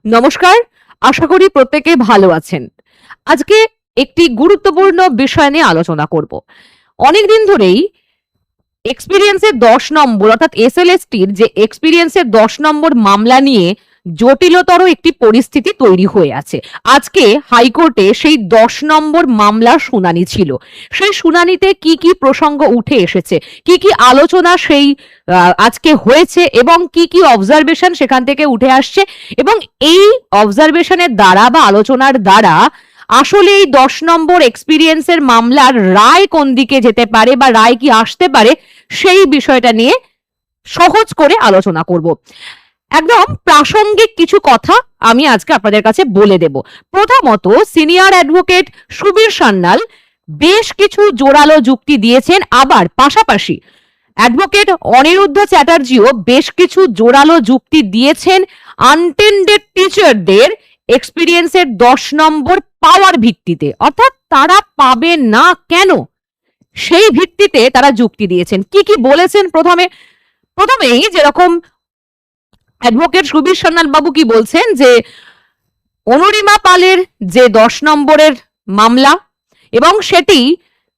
নমস্কার, আশা করি প্রত্যেকে ভালো আছেন। আজকে একটি গুরুত্বপূর্ণ বিষয় নিয়ে আলোচনা করব। অনেকদিন ধরেই এক্সপেরিয়েন্সের ১০ নম্বর অর্থাৎ এসএলএসটির যে এক্সপেরিয়েন্সের ১০ নম্বর মামলা নিয়ে জটিলতর একটি পরিস্থিতি তৈরি হয়ে আছে। আজকে হাইকোর্টে সেই ১০ নম্বর মামলার শুনানি ছিল। সেই শুনানিতে কি প্রসঙ্গ উঠে এসেছে, কি আলোচনা সেই আজকে হয়েছে এবং কি অবজারভেশন সেখান থেকে উঠে আসছে এবং এই অবজারভেশনের দ্বারা বা আলোচনার দ্বারা আসলে এই ১০ নম্বর এক্সপেরিয়েন্সের মামলার রায় কোন দিকে যেতে পারে বা রায় কি আসতে পারে সেই বিষয়টা নিয়ে সহজ করে আলোচনা করব। একদম প্রাসঙ্গিক কিছু কথা আমি আজকে আপনাদের কাছে বলে দেব। প্রথমত, সিনিয়র অ্যাডভোকেট সুবীর সান্যাল বেশ কিছু জোরালো যুক্তি দিয়েছেন, আবার পাশাপাশি অ্যাডভোকেট অনিরুদ্ধ চ্যাটার্জিও বেশ কিছু জোরালো যুক্তি দিয়েছেন আনটেন্ডেড টিচারদের এক্সপিরিয়েন্সের ১০ নম্বর পাওয়ার ভিত্তিতে, অর্থাৎ তারা পাবে না কেন সেই ভিত্তিতে তারা যুক্তি দিয়েছেন। কি বলেছেন প্রথমেই যেরকম অ্যাডভোকেট সুবীর সান্যাল বাবু কি বলছেন যে অনুরিমা পালের যে ১০ নম্বরের মামলা এবং সেটি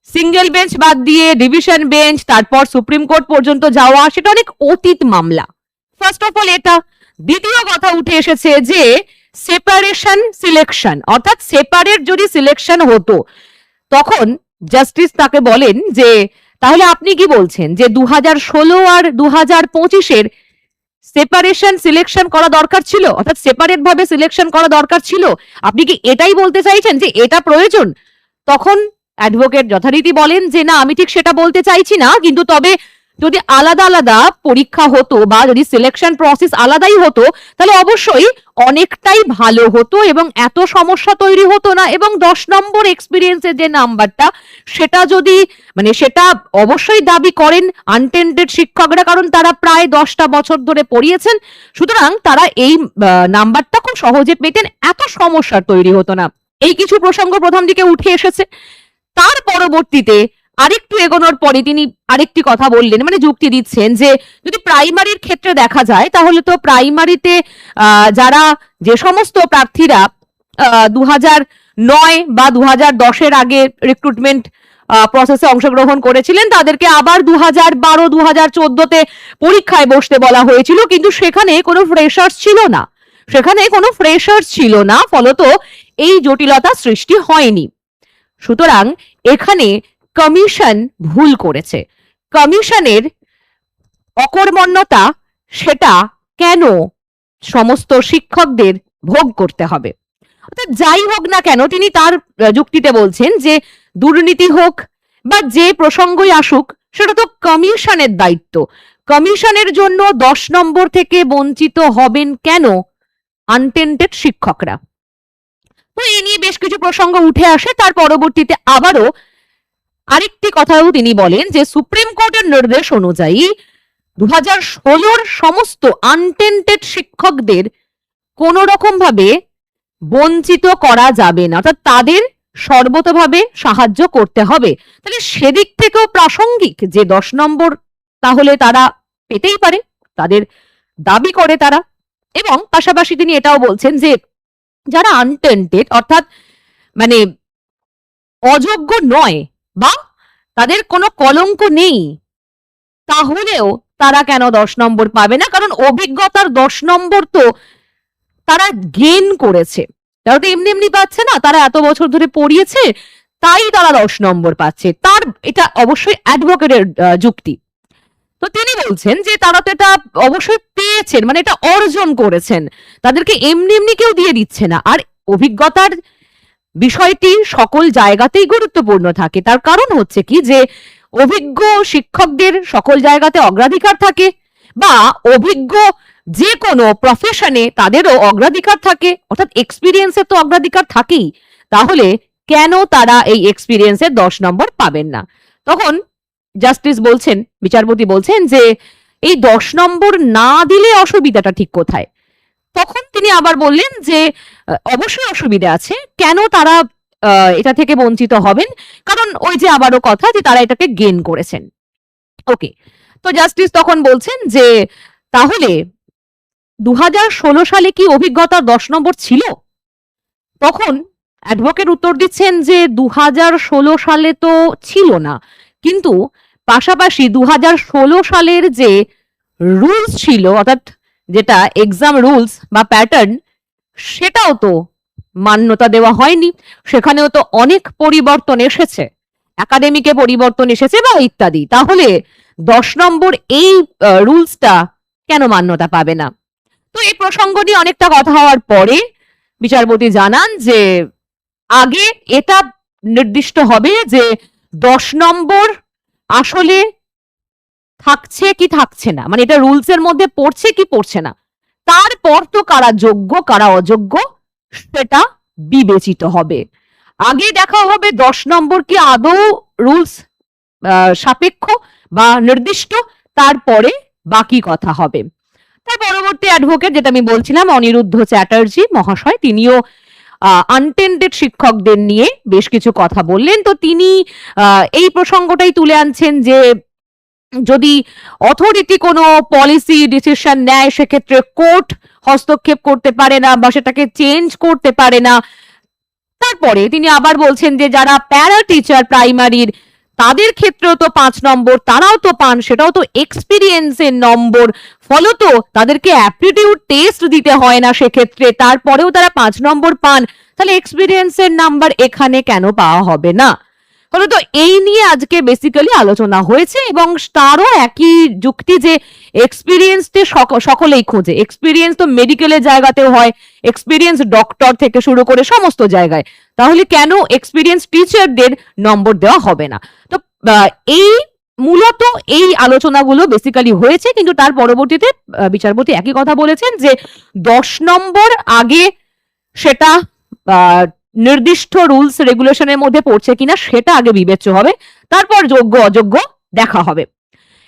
সিঙ্গেল বেঞ্চ বাদ দিয়ে ডিভিশন বেঞ্চ তারপর সুপ্রিম কোর্ট পর্যন্ত যাওয়া, সেটা অনেক অতীত মামলা। ফার্স্ট অফ অল এটা। দ্বিতীয় কথা উঠে এসেছে যে সেপারেশন সিলেকশন, অর্থাৎ সেপারেট যদি সিলেকশন হতো তখন জাস্টিস তাকে বলেন যে তাহলে আপনি কি বলছেন যে ২০১৬ আর ২০২৫-এর সেপারেশন সিলেকশন করা দরকার ছিল, অর্থাৎ সেপারেট ভাবে সিলেকশন করা দরকার ছিল? আপনি কি এটাই বলতে চাইছেন যে এটা প্রয়োজন? তখন অ্যাডভোকেট যথারীতি বলেন যে না, আমি ঠিক সেটা বলতে চাইছি না, কিন্তু তবে যদি আলাদা আলাদা পরীক্ষা হতো বা যদি সিলেকশন প্রসেস আলাদাই হতো তাহলে অবশ্যই অনেকটাই ভালো হতো এবং এত সমস্যা তৈরি হতো না, এবং ১০ নম্বর এক্সপিরিয়েন্সের যে নাম্বারটা সেটা যদি সেটা অবশ্যই দাবি করেন আনটেন্ডেড শিক্ষকরা, কারণ তারা প্রায় ১০টা বছর ধরে পড়িয়েছেন, সুতরাং তারা এই নাম্বারটা খুব সহজে পেতেন, এত সমস্যা তৈরি হতো না। এই কিছু প্রসঙ্গ প্রথম দিকে উঠে এসেছে। তার পরবর্তীতে আরেকটু এগোনোর পরে তিনি আরেকটি কথা বললেন, যুক্তি দিচ্ছেন যে যদি প্রাইমারির ক্ষেত্রে দেখা যায় তাহলে তো প্রাইমারিতে যারা যে সমস্ত প্রার্থীরা ২০০৯ বা ২০১০-এর আগে রিক্রুটমেন্ট প্রসেসে অংশগ্রহণ করেছিলেন তাদেরকে আবার ২০১২ ২০১৪-তে পরীক্ষায় বসতে বলা হয়েছিল, কিন্তু সেখানে কোনো ফ্রেশার্স ছিল না, ফলত এই জটিলতা সৃষ্টি হয়নি। সুতরাং এখানে কমিশন ভুল করেছে। কমিশনের অকর্মণ্যতা সেটা কেন সমস্ত শিক্ষকদের ভোগ করতে হবে? অর্থাৎ যাই হোক না কেন, তিনি তার যুক্তিতে বলছেন যে দুর্নীতি হোক বা যে প্রসঙ্গই আসুক সেটা তো কমিশনের দায়িত্ব। কমিশনের জন্য ১০ নম্বর থেকে বঞ্চিত হবেন কেন আনটেন্ডেড শিক্ষকরা? তো এই নিয়ে বেশ কিছু প্রসঙ্গ উঠে আসে। তার পরবর্তীতে আবারও আরেকটি কথাও তিনি বলেন যে সুপ্রিম কোর্টের নির্দেশ অনুযায়ী ২০১৬-র সমস্ত আনটেন্ডেড শিক্ষকদের কোন রকম ভাবে বঞ্চিত করা যাবে না, অর্থাৎ তাদের সর্বতভাবে সাহায্য করতে হবে। তাহলে সেদিক থেকেও প্রাসঙ্গিক যে ১০ নম্বর তাহলে তারা পেতেই পারে, তাদের দাবি করে তারা। এবং পাশাপাশি তিনি এটাও বলছেন যে যারা আনটেন্ডেড অর্থাৎ অযোগ্য নয় বা তাদের কোনো কলঙ্ক নেই, তাহলেও তারা কেন ১০ নম্বর পাবে না? কারণ অভিজ্ঞতার ১০ নম্বর তো তারা গেইন করেছে, তারা তো এমনি পাচ্ছে না, তারা এত বছর ধরে পড়িয়েছে, তাই তারা ১০ নম্বর পাচ্ছে। তার এটা অবশ্যই অ্যাডভোকেটের যুক্তি। তো তিনি বলছেন যে তারা তো এটা অবশ্যই পেয়েছেন, এটা অর্জন করেছেন, তাদেরকে এমনি কেউ দিয়ে দিচ্ছে না। আর অভিজ্ঞতার বিষয়টি সকল জায়গাতেই গুরুত্বপূর্ণ থাকে। তার কারণ হচ্ছে কি যে অভিজ্ঞ শিক্ষকদের সকল জায়গাতে অগ্রাধিকার থাকে, বা অভিজ্ঞ যে কোনো প্রফেশনে তাদেরও অগ্রাধিকার থাকে, অর্থাৎ এক্সপিরিয়েন্সের তো অগ্রাধিকার থাকেই। তাহলে কেন তারা এই এক্সপিরিয়েন্সের ১০ নম্বর পাবেন না? তখন জাস্টিস বলছেন, বিচারপতি বলছেন যে এই ১০ নম্বর না দিলে অসুবিধাটা ঠিক কোথায়? তখন তিনি আবার বললেন যে অবশ্যই অসুবিধা আছে, কেন তারা এটা থেকে বঞ্চিত হবেন? কারণ ওই যে আবারও কথা যে তারা এটাকে গেইন করেছেন। ওকে, তো জাস্টিস তখন বলছেন যে তাহলে 2016 সালে কি অভিজ্ঞতা 10 নম্বর ছিল? তখন অ্যাডভোকেট উত্তর দিচ্ছেন যে 2016 সালে তো ছিল না, কিন্তু পাশাপাশি 2016 সালের যে রুলস ছিল, অর্থাৎ যেটা এক্সাম রুলস বা প্যাটার্ন, সেটাও তো মান্যতা দেওয়া হয়নি। সেখানেও তো অনেক পরিবর্তন এসেছে, একাডেমিকে পরিবর্তন এসেছে বা ইত্যাদি। তাহলে 10 নম্বর এই রুলসটা কেন মান্যতা পাবে না? তো এই প্রসঙ্গ নিয়ে অনেকটা কথা হওয়ার পরে বিচারপতি জানান যে আগে এটা নির্দিষ্ট হবে যে 10 নম্বর আসলে থাকছে কি থাকছে না, মানে এটা রুলস এর মধ্যে পড়ছে কি পড়ছে না, তারপর তো কারা যোগ্য কারা অযোগ্য সেটা বিবেচিত হবে। আগে দেখা হবে 10 নম্বর কি আদৌ রুলস সাপেক্ষ বা নির্দিষ্ট, তারপরে বাকি কথা হবে। তার পরবর্তী অ্যাডভোকেট, যেটা আমি বলছিলাম, অনিরুদ্ধ চ্যাটার্জি মহাশয়, তিনিও আনটেন্ডেড শিক্ষকদের নিয়ে বেশ কিছু কথা বললেন। তো তিনি এই প্রসঙ্গটাই তুলে আনছেন যে যদি অথরিটি কোনো পলিসি ডিসিশন নেয়, সেক্ষেত্রে কোর্ট হস্তক্ষেপ করতে পারে না বা সেটাকে চেঞ্জ করতে পারে না। তারপরে তিনি আবার বলছেন যে যারা প্যারা টিচার প্রাইমারির, তাদের ক্ষেত্রেও তো 5 নম্বর তারাও তো পান, সেটাও তো এক্সপিরিয়েন্সের নম্বর, ফলত তাদেরকে অ্যাপটিটিউড টেস্ট দিতে হয় না সেক্ষেত্রে, তারপরেও তারা 5 নম্বর পান, তাহলে এক্সপিরিয়েন্সের নাম্বার এখানে কেন পাওয়া হবে না? ফলত এই নিয়ে আজকে বেসিক্যালি আলোচনা হয়েছে এবং তারও একই যুক্তি যে এক্সপিরিয়েন্স সকলেই খোঁজে। এক্সপিরিয়েন্স তো মেডিকেলের জায়গাতেও হয়, এক্সপিরিয়েন্স ডক্টর থেকে শুরু করে সমস্ত জায়গায়, তাহলে কেন এক্সপিরিয়েন্স টিচারদের নম্বর দেওয়া হবে না? তো এই মূলত এই আলোচনাগুলো বেসিক্যালি হয়েছে, কিন্তু তার পরবর্তীতে বিচারপতি একই কথা বলেছেন যে 10 নম্বর আগে সেটা নির্দিষ্ট রুলস রেগুলেশনের মধ্যে পড়ছে কিনা সেটা আগে বিবেচ্য হবে, তারপর যোগ্য অযোগ্য দেখা হবে।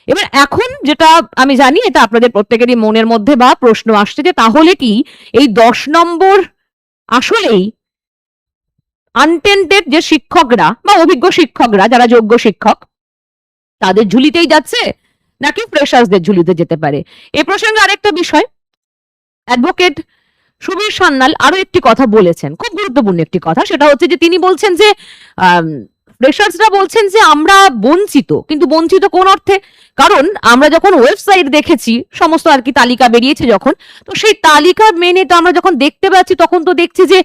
এবার এখন যেটা আমি জানি, এটা আপনাদের প্রত্যেকেরই মনের মধ্যে বা প্রশ্ন আসছে যে তাহলে কি এই 10 নম্বর আসলেই আনটেন্ডেড যে শিক্ষকরা বা অভিজ্ঞ শিক্ষকরা, যারা যোগ্য শিক্ষক, তাদের ঝুলিতেই যাচ্ছে নাকি ফ্রেশার্সদের ঝুলিতে যেতে পারে? এ প্রসঙ্গে আরেকটা বিষয়, অ্যাডভোকেট সুবীর সান্যাল আরো একটি কথা বলেছেন, খুব গুরুত্বপূর্ণ একটি কথা। সেটা হচ্ছে যে তিনি বলছেন যে ফ্রেশার্সরা বলছেন যে আমরা বঞ্চিত, কিন্তু বঞ্চিত কোন অর্থে? কারণ আমরা যখন ওয়েবসাইট দেখেছি, সমস্ত আর কি তালিকা বেরিয়েছে যখন, তো সেই তালিকা মেনে তো আমরা যখন দেখতে পাচ্ছি, তখন তো দেখছি যে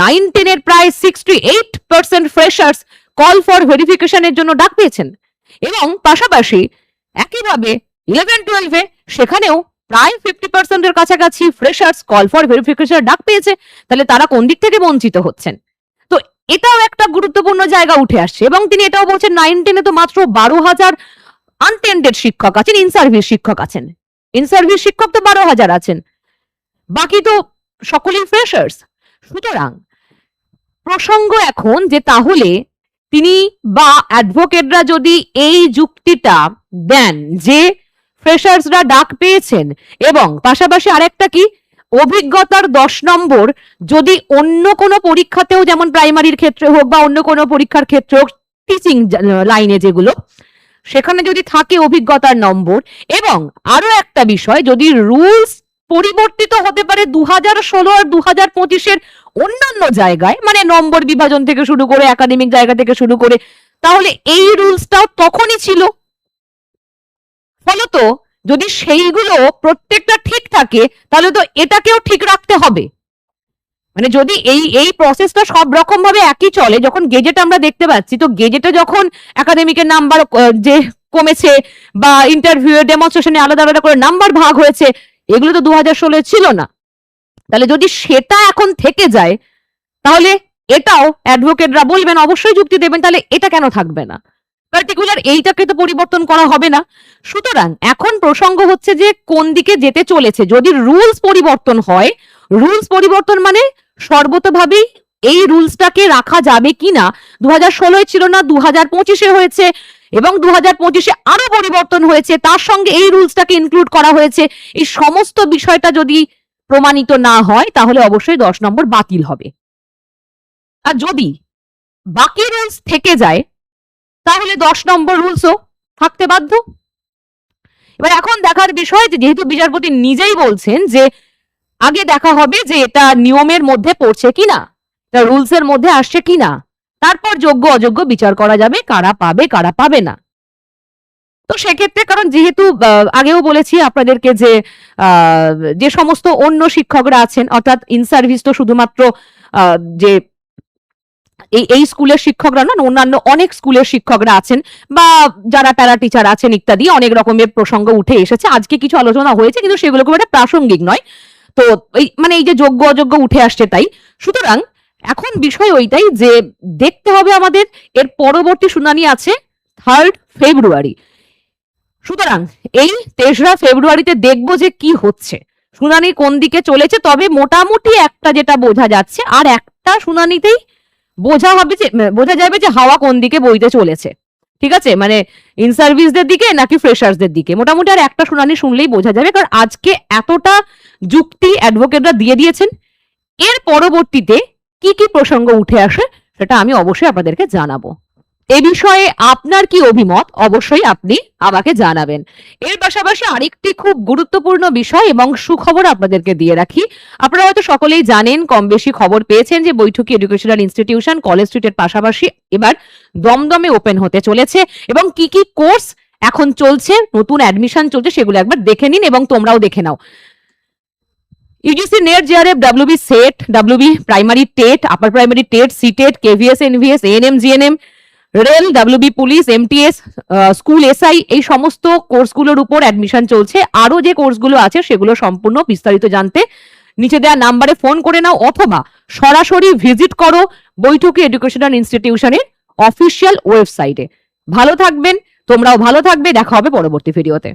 9-10 এর প্রায় 68% ফ্রেশার্স কল ফর ভেরিফিকেশনের জন্য ডাক পেয়েছেন, এবং পাশাপাশি একইভাবে 11-12 এ সেখানেও প্রায় 50% এর কাছাকাছি ফ্রেশার্স কল ফর ভেরিফিকেশন ডাক পেয়েছে। তাহলে তারা কোন দিক থেকে বঞ্চিত হচ্ছেন? তো এটাও একটা গুরুত্বপূর্ণ জায়গা উঠে আসছে। এবং তিনি এটাও বলছেন 9-10 এ তো মাত্র 12,000 আনটেন্ডেড শিক্ষক আছেন, ইন সার্ভিস শিক্ষক আছেন, ইন সার্ভিস শিক্ষক তো 12,000 আছেন, বাকি তো সকলেই ফ্রেশার্স। সুতরাং প্রসঙ্গ এখন যে তাহলে তিনি বা অ্যাডভোকেটরা যদি এই যুক্তিটা দেন যে ফ্রেশার্সরা ডাক পেয়েছেন, এবং পাশাপাশি আরেকটা কি, অভিজ্ঞতার 10 নম্বর যদি অন্য কোনো পরীক্ষাতেও, যেমন প্রাইমারির ক্ষেত্রে হোক বা অন্য কোনো পরীক্ষার ক্ষেত্রে হোক, টিচিং লাইনে যেগুলো, সেখানে যদি থাকে অভিজ্ঞতার নম্বর, এবং আরো একটা বিষয়, যদি রুলস পরিবর্তিত হতে পারে 2016 আর 2025-এর অন্যান্য জায়গায়, মানে নম্বর বিভাজন থেকে শুরু করে একাডেমিক জায়গা থেকে শুরু করে, তাহলে এই রুলসটাও তখনই ছিল। ফলত যদি সেইগুলো প্রত্যেকটা ঠিক থাকে, তাহলে তো এটাকেও ঠিক রাখতে হবে। মানে যদি এই প্রসেসটা সব রকম ভাবে একই চলে, যখন গেজেট আমরা দেখতে পাচ্ছি, তো গেজেটে যখন একাডেমিকের নাম্বার যে কমেছে বা ইন্টারভিউ ডেমনস্ট্রেশনে আলাদা আলাদা করে নাম্বার ভাগ হয়েছে, এগুলো তো 2016 ছিল না। তাহলে যদি সেটা এখন থেকে যায়, তাহলে এটাও অ্যাডভোকেটরা বলবেন, অবশ্যই যুক্তি দেবেন, তাহলে এটা কেন থাকবে না? পার্টিকুলার এইটাকে তো পরিবর্তন করা হবে না। সুতরাং এখন প্রসঙ্গ হচ্ছে যে কোন দিকে যেতে চলেছে। যদি রুলস পরিবর্তন হয়, রুলস পরিবর্তন মানে সর্বতভাবেই এই রুলসটাকে রাখা যাবে কিনা, 2016 ছিল না, 2025-এ হয়েছে, এবং 2025-এ আরো পরিবর্তন হয়েছে, তার সঙ্গে এই রুলসটাকে ইনক্লুড করা হয়েছে। এই সমস্ত বিষয়টা যদি প্রমাণিত না হয়, তাহলে অবশ্যই 10 নম্বর বাতিল হবে। আর যদি বাকি রুলস থেকে যায়, তাহলে 10 নম্বর রুলসও থাকতে বাধ্য। এবার এখন দেখার বিষয় যে যেহেতু বিচারপতি নিজেই বলছেন যে আগে দেখা হবে যে এটা নিয়মের মধ্যে পড়ছে কিনা, এটা রুলস এর মধ্যে আসছে কিনা, তারপর যোগ্য অযোগ্য বিচার করা যাবে, কারা পাবে কারা পাবে না। তো সেক্ষেত্রে কারণ যেহেতু আগেও বলেছি আপনাদেরকে যে যে সমস্ত অন্য শিক্ষকরা আছেন অর্থাৎ ইন সার্ভিস তো শুধুমাত্র যে এই স্কুলের শিক্ষকরা না, অন্যান্য অনেক স্কুলের শিক্ষকরা আছেন বা যারা প্যারা টিচার আছেন ইত্যাদি অনেক রকমের প্রসঙ্গ উঠে এসেছে। আজকে কিছু আলোচনা হয়েছে কিন্তু সেগুলো খুব একটা প্রাসঙ্গিক নয়। তো এই যে যোগ্য অযোগ্য উঠে আসছে তাই। সুতরাং এখন বিষয় ওইটাই যে দেখতে হবে আমাদের এর পরবর্তী শুনানি আছে 3rd ফেব্রুয়ারি। সুতরাং এই 3রা ফেব্রুয়ারিতে দেখবো যে কি হচ্ছে, শুনানি কোন দিকে চলেছে। তবে মোটামুটি একটা যেটা বোঝা যাচ্ছে, আর একটা শুনানিতেই বোঝা যাবে যে হাওয়া কোন দিকে বইতে চলেছে। ঠিক আছে, মানে ইন সার্ভিসদের দিকে নাকি ফ্রেশার্সদের দিকে, মোটামুটি আর একটা শুনানি শুনলেই বোঝা যাবে। কারণ আজকে এতটা যুক্তি অ্যাডভোকেটরা দিয়ে দিয়েছেন, এর পরবর্তীতে কি কি প্রসঙ্গ উঠে আসে সেটা আমি অবশ্যই আপনাদেরকে জানাবো। এ বিষয়ে আপনার কি অভিমত অবশ্যই আপনি আমাকে জানাবেন। এর পাশাপাশি আরেকটি খুব গুরুত্বপূর্ণ বিষয় এবং সুখবর আপনাদেরকে দিয়ে রাখি। আপনারা হয়তো সকলেই জানেন, কম বেশি খবর পেয়েছেন যে বৈঠকি এডুকেশনাল ইনস্টিটিউশন কলেজ স্ট্রিটের পাশাপাশি এবার দমদমে ওপেন হতে চলেছে এবং কি কি কোর্স এখন চলছে, নতুন অ্যাডমিশন চলছে, সেগুলো একবার দেখে নিন এবং তোমরাও দেখে নাও। UGC NET, JRF, WB SET, WB primary TET, upper primary TET, CTET, KVS, NVS, ANM, GNM, rail, WB police, MTS, school SI, এই সমস্ত কোর্সগুলোর উপর অ্যাডমিশন চলছে। আরো যে কোর্সগুলো আছে সেগুলো সম্পূর্ণ বিস্তারিত জানতে নিচে দেওয়া নাম্বারে ফোন করে নাও অথবা সরাসরি ভিজিট করো বৈঠকি এডুকেশনাল ইনস্টিটিউশনের অফিসিয়াল ওয়েবসাইটে। ভালো থাকবেন, তোমরাও ভালো থাকবে, দেখা হবে পরবর্তী ভিডিওতে।